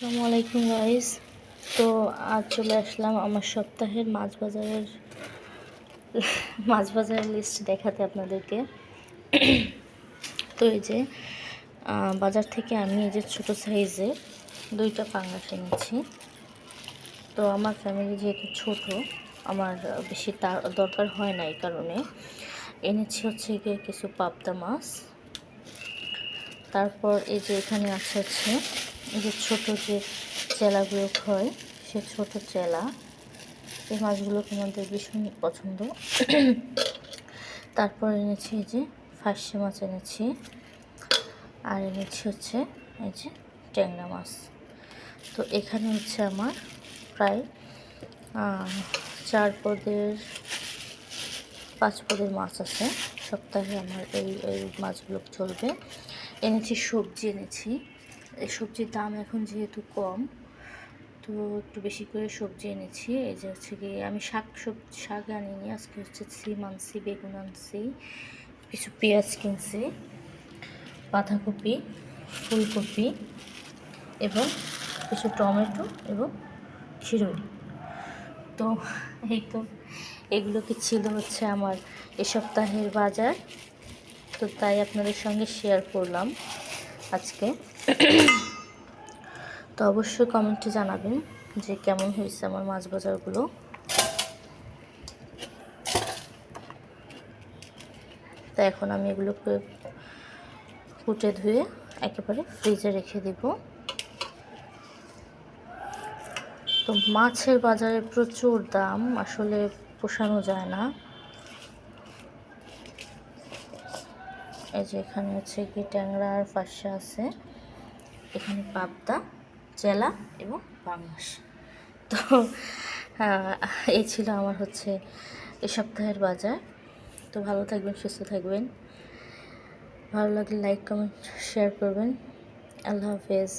আসসালামু আলাইকুম গাইস। তো আজ চলে আসলাম আমার সপ্তাহের মাছ বাজারের লিস্ট দেখাতে আপনাদেরকে। তো এই যে বাজার থেকে আমি এই যে ছোটো সাইজের 2টা পাঙ্গাস এনেছি। তো আমার ফ্যামিলি যেহেতু ছোট, আমার বেশি দরকার হয় না, এই কারণে এনেছি হচ্ছে গিয়ে কিছু পাবদা মাছ। তারপর এই যে এখানে আছে এই যে ছোটো যে চেলাগুলো হয়, সে ছোট চেলা, এই মাছগুলোকে আমাদের ভীষণ পছন্দ। তারপর এনেছি এই যে ফার্সে মাছ এনেছি, আর এনেছি হচ্ছে এই যে ট্যাংরা মাছ। তো এখানে হচ্ছে আমার প্রায় 5 পদের মাছ আছে। সপ্তাহে আমার এই মাছগুলো চলবে। এনেছি সবজি, এই সবজির দাম এখন যেহেতু কম, তো একটু বেশি করে সবজি এনেছি। এই যে হচ্ছে কি, আমি শাক আনিনি, আজকে হচ্ছে সিম আনছি, বেগুন আনছি, কিছু পেঁয়াজ কিনছি, বাঁধাকপি, ফুলকপি এবং কিছু টমেটো এবং খিরুই। তো এগুলো কি ছিল হচ্ছে আমার এ সপ্তাহের বাজার। তো তাই আপনাদের সঙ্গে শেয়ার করলাম আজকে। তো অবশ্যই কমেন্টে জানাবেন যে কেমন হয়েছে আমার মাছ বাজারগুলো। তো এখন আমি এগুলোকে কুটে ধুয়ে একেবারে ফ্রিজে রেখে দিব। তো মাছের বাজারে প্রচুর দাম, আসলে পোষানো যায় না। এই যে এখানে হচ্ছে কি ট্যাংরা আর ফার্সা আছে, এখানে পাবদা, চেলা এবং পাঙ্গাস। তো এই ছিল আমার হচ্ছে এ সপ্তাহের বাজার। তো ভালো থাকবেন, সুস্থ থাকবেন। ভালো লাগলে লাইক, কমেন্ট, শেয়ার করবেন। আল্লাহ হাফেজ।